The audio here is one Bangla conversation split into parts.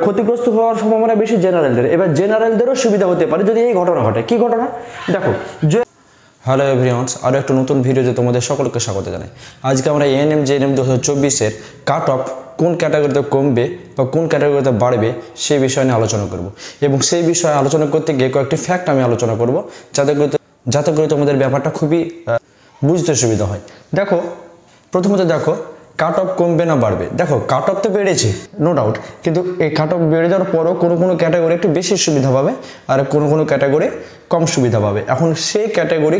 ক্ষতিগ্রস্ত হওয়ার সম্ভাবনা বেশি জেনারেলদের। এবার জেনারেলদেরও সুবিধা হতে পারে যদি এই ঘটনা ঘটে। কি ঘটনা দেখো, যে হ্যালো এভরিওয়ান, আরও একটা নতুন ভিডিওতে তোমাদের সকলকে স্বাগত জানাই। আজকে আমরা এএনএম জেএনএম 2024-এর কাট অফ কোন ক্যাটাগরিতে কমবে বা কোন ক্যাটাগরিতে বাড়বে সেই বিষয় নিয়ে আলোচনা করব, এবং সেই বিষয়ে আলোচনা করতে গিয়ে কয়েকটি ফ্যাক্ট আমি আলোচনা করব যাতে করে তোমাদের ব্যাপারটা খুবই বুঝতে সুবিধা হয়। দেখো, প্রথমত দেখো কাট অফ কমবে না বাড়বে। দেখো, কাট অফ তো বেড়েছে নো ডাউট, কিন্তু এই কাট অফ বেড়ে যাওয়ার পরও কোনো ক্যাটাগরি একটু বেশি সুবিধা পাবে আর কোনো ক্যাটাগরি কম সুবিধা পাবে। এখন সেই ক্যাটাগরি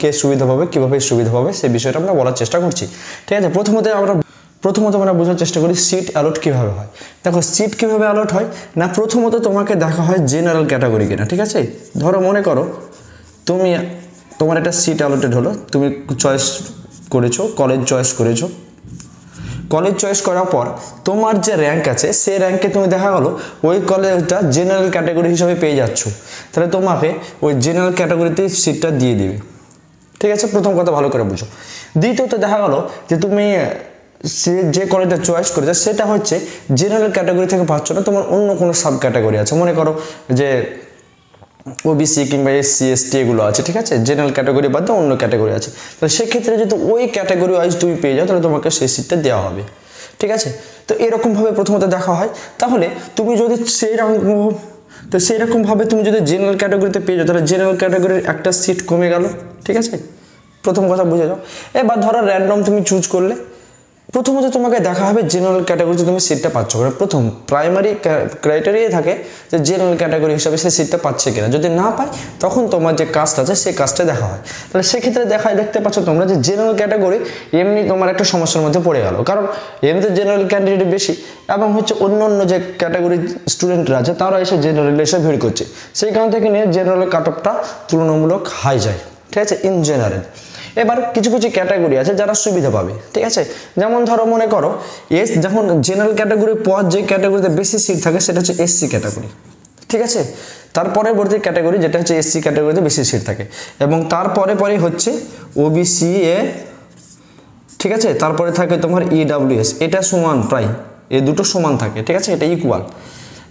কে সুবিধা পাবে, কীভাবে সুবিধা পাবে সেই বিষয়টা আমরা বলার চেষ্টা করছি। ঠিক আছে, প্রথমত আমরা বোঝার চেষ্টা করি সিট অ্যালট কীভাবে হয়। দেখো, সিট কীভাবে অ্যালট হয় না, প্রথমত তোমাকে দেখা হয় জেনারেল ক্যাটাগরি কিনা। ঠিক আছে, ধরো মনে করো তোমার একটা সিট অ্যালটেড হলো, তুমি চয়েস করেছো, কলেজ চয়েস করেছো। কলেজ চয়েস করার পর তোমার যে র্যাঙ্ক আছে সেই র্যাঙ্কে তুমি দেখা গেলো ওই কলেজটা জেনারেল ক্যাটাগরি হিসাবে পেয়ে যাচ্ছ, তাহলে তোমাকে ওই জেনারেল ক্যাটাগরিতেই সিটটা দিয়ে দিবে। ঠিক আছে, প্রথম কথা ভালো করে বুঝো। দ্বিতীয়ত দেখা গেলো যে তুমি যে কলেজটা চয়েস করেছো সেটা হচ্ছে জেনারেল ক্যাটাগরি থেকে পাচ্ছ না, তোমার অন্য কোনো সাব ক্যাটাগরি আছে। মনে করো যে ওবিসি কিংবা এসসি এসটি এগুলো আছে। ঠিক আছে, জেনারেল ক্যাটাগরি বাদ দিয়ে অন্য ক্যাটাগরি আছে, তাহলে সেক্ষেত্রে যদি ওই ক্যাটাগরি ওয়াইজ তুমি পেয়ে যাও তাহলে তোমাকে সেই সিটটা দেওয়া হবে। ঠিক আছে, তো এরকমভাবে প্রথমত দেখা হয়। তাহলে তুমি যদি সেইরকমভাবে তুমি যদি জেনারেল ক্যাটাগরিতে পেয়ে যাও তাহলে জেনারেল ক্যাটাগরির একটা সিট কমে গেল। ঠিক আছে, প্রথম কথা বুঝে যাও। এবার ধরো র্যান্ডম তুমি চুজ করলে, প্রথমত তোমাকে দেখা হবে জেনারেল ক্যাটাগরিতে তুমি সিটটা পাচ্ছ কিনা। প্রথম প্রাইমারি ক্রাইটেরিয়া থাকে যে জেনারেল ক্যাটাগরি হিসাবে সে সিটটা পাচ্ছে কিনা। যদি না পায় তখন তোমার যে কাস্ট আছে সেই কাস্টে দেখা হয়। তাহলে সেক্ষেত্রে দেখতে পাচ্ছ তোমরা যে জেনারেল ক্যাটাগরি এমনি তোমার একটা সমস্যার মধ্যে পড়ে গেল, কারণ এমনিতে জেনারেল ক্যান্ডিডেট বেশি এবং হচ্ছে অন্য যে ক্যাটাগরির স্টুডেন্টরা আছে তারা এসে জেনারেল এসে ভিড় করছে, সেই কারণ থেকে নিয়ে জেনারেল কাট অফটা তুলনামূলক হাই যায়। ঠিক আছে, ইন জেনারেল। এবার কিছু ক্যাটাগরি আছে যারা সুবিধা পাবে। ঠিক আছে, যেমন ধরো মনে করো যখন জেনারেল ক্যাটাগরির পর যে ক্যাটাগরিতে বেশি সিট থাকে সেটা হচ্ছে এসসি ক্যাটাগরি। ঠিক আছে, তার পরবর্তী ক্যাটাগরি যেটা হচ্ছে এসসি ক্যাটাগরিতে বেশি সিট থাকে, এবং তারপরে হচ্ছে ওবিসি এ। ঠিক আছে, তারপরে থাকে তোমার ইডাব্লিউএস, এটা সমান প্রায়, এই দুটো সমান থাকে। ঠিক আছে, এটা ইকুয়াল।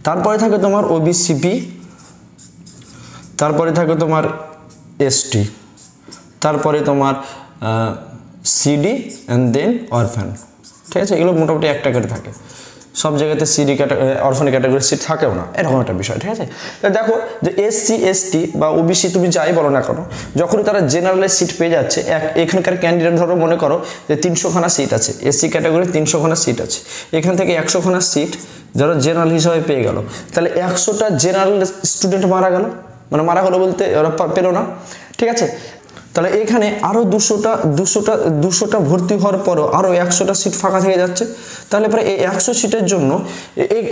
তারপরে থাকে তোমার ওবিসি বি, তারপরে থাকে তোমার এসটি, তারপরে তোমার সিডি অ্যান্ড দেন অরফান। ঠিক আছে, এগুলো মোটামুটি একটা করে থাকে। সব জায়গাতে সিডি অরফান ক্যাটাগরি সিট থাকেও না, এরকম একটা বিষয়। ঠিক আছে, তো দেখো যে এসসি এসটি বা ওবিসি তুমি যাই বলো না কেন, যখনই তারা জেনারেলের সিট পেয়ে যাচ্ছে, এখানকার ক্যান্ডিডেট ধরো মনে করো যে 300খানা সিট আছে, এসসি ক্যাটাগরি 300খানা সিট আছে, এখান থেকে 100খানা সিট যারা জেনারেল হিসাবে পেয়ে গেল, তাহলে 100টা জেনারেল স্টুডেন্ট মারা গেল বলতে ওরা পেলো না। ঠিক আছে, তাহলে এখানে আরও 200টা ভর্তি হওয়ার পরও আরও 100টা সিট ফাঁকা থেকে যাচ্ছে। তাহলে পরে এই 100 সিটের জন্য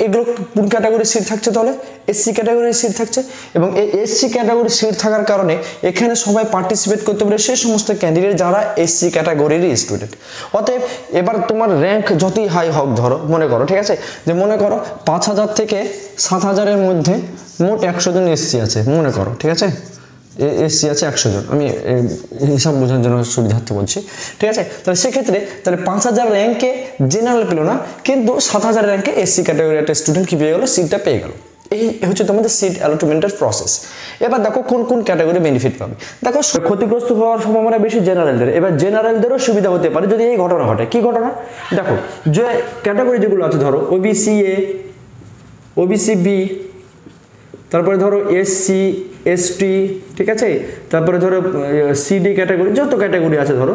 এগুলো কোন ক্যাটাগরির সিট থাকছে, তাহলে এসসি ক্যাটাগরির সিট থাকছে, এবং এই এসসি ক্যাটাগরির সিট থাকার কারণে এখানে সবাই পার্টিসিপেট করতে পারে সেই সমস্ত ক্যান্ডিডেট যারা এসসি ক্যাটাগরিরই স্টুডেন্ট। অতএব এবার তোমার র্যাঙ্ক যতই হাই হোক, ধরো মনে করো, ঠিক আছে, যে মনে করো 5000 থেকে 7000-এর মধ্যে মোট 100 জন এসসি আছে মনে করো। ঠিক আছে, এসসি আছে 100 জন, আমি হিসাব বোঝার জন্য সুবিধার্থে বলছি। ঠিক আছে, তাহলে সেক্ষেত্রে 5000 র্যাঙ্কে জেনারেল পেলো না, কিন্তু 7000 র্যাঙ্কে এসসি ক্যাটাগরি একটা স্টুডেন্ট কি পেয়ে গেলো, সিটটা পেয়ে গেল। এই হচ্ছে তোমাদের সিট অ্যালটমেন্টের প্রসেস। এবার দেখো কোন ক্যাটাগরি বেনিফিট পাবে। দেখো, ক্ষতিগ্রস্ত হওয়ার সম্ভাবনা বেশি জেনারেলদের। এবার জেনারেলদেরও সুবিধা হতে পারে যদি এই ঘটনা ঘটে। কি ঘটনা দেখো, যে ক্যাটাগরি যেগুলো আছে ধরো ওবিসি এ, ওবিসি বি, তারপরে ধরো এসসি এসটি। ঠিক আছে, তারপরে ধরো সিডি ক্যাটাগরি, যত ক্যাটাগরি আছে ধরো,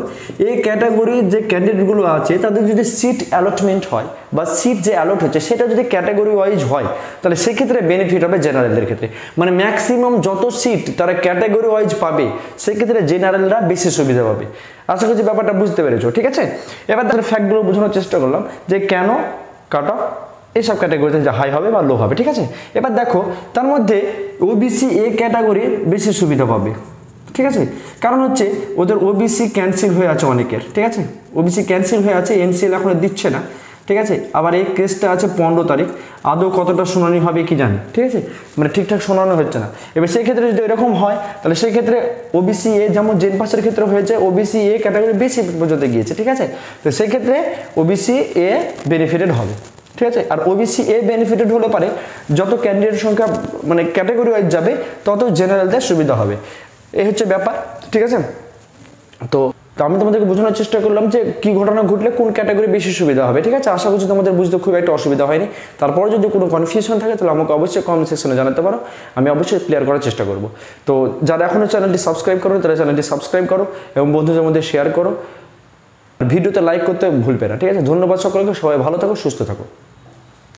এই ক্যাটাগরির যে ক্যান্ডিডেটগুলো আছে তাদের যদি সিট অ্যালটমেন্ট হয় বা সিট যে অ্যালট হচ্ছে সেটা যদি ক্যাটাগরি ওয়াইজ হয়, তাহলে সেক্ষেত্রে বেনিফিট হবে জেনারেলদের ক্ষেত্রে। মানে ম্যাক্সিমাম যত সিট তারা ক্যাটাগরি ওয়াইজ পাবে সেক্ষেত্রে জেনারেলরা বেশি সুবিধা পাবে। আশা করছি ব্যাপারটা বুঝতে পেরেছো। ঠিক আছে, এবার তাদের ফ্যাক্টগুলো বোঝানোর চেষ্টা করলাম যে কেন কাট অফ এইসব ক্যাটাগরিতে যা হাই হবে বা লো হবে। ঠিক আছে, এবার দেখো তার মধ্যে ওবিসি এ ক্যাটাগরি বেশি সুবিধা পাবে। ঠিক আছে, কারণ হচ্ছে ওদের ওবিসি ক্যান্সেল হয়ে আছে অনেকের। ঠিক আছে, ওবিসি ক্যান্সেল হয়ে আছে, এনসিএল এখন দিচ্ছে না। ঠিক আছে, আবার এই কেসটা আছে 15 তারিখ, আদৌ কতটা শুনানি হবে কি জানি। ঠিক আছে, মানে ঠিকঠাক শোনানো হচ্ছে না। এবার সেই ক্ষেত্রে যদি এরকম হয় তাহলে সেই ক্ষেত্রে ওবিসি এ যেমন জেন পাসের ক্ষেত্রে হয়েছে, ওবিসি এ ক্যাটাগরি বেশি পর্যন্ত গিয়েছে। ঠিক আছে, তো সেই ক্ষেত্রে ওবিসি এ বেনিফিটেড হবে। ঠিক আছে। আর ওবিসি এ বেনিফিটেড হলে পারে যত ক্যান্ডিডেট সংখ্যা মানে ক্যাটাগরি ওয়াইজ যাবে তত জেনারেলদের সুবিধা হবে, এই হচ্ছে ব্যাপার। ঠিক আছে, তো আমি তোমাদেরকে বোঝানোর চেষ্টা করলাম যে কি ঘটনা ঘটলে কোন ক্যাটাগরি বেশি সুবিধা হবে। ঠিক আছে, আশা করছি তোমাদের বুঝতে খুব একটা অসুবিধা হয়নি। তারপরে যদি কোনো কনফিউশন থাকে তাহলে আমাকে অবশ্যই কমেন্ট সেকশনে জানাতে পারো, আমি অবশ্যই ক্লিয়ার করার চেষ্টা করব। তো যারা এখনও চ্যানেলটি সাবস্ক্রাইব করো তারা চ্যানেলটি সাবস্ক্রাইব করো এবং বন্ধুদের মধ্যে শেয়ার করো, ভিডিওতে লাইক করতে ভুলবে না। ঠিক আছে, ধন্যবাদ সকলকে, সবাই ভালো থাকো, সুস্থ থাকো।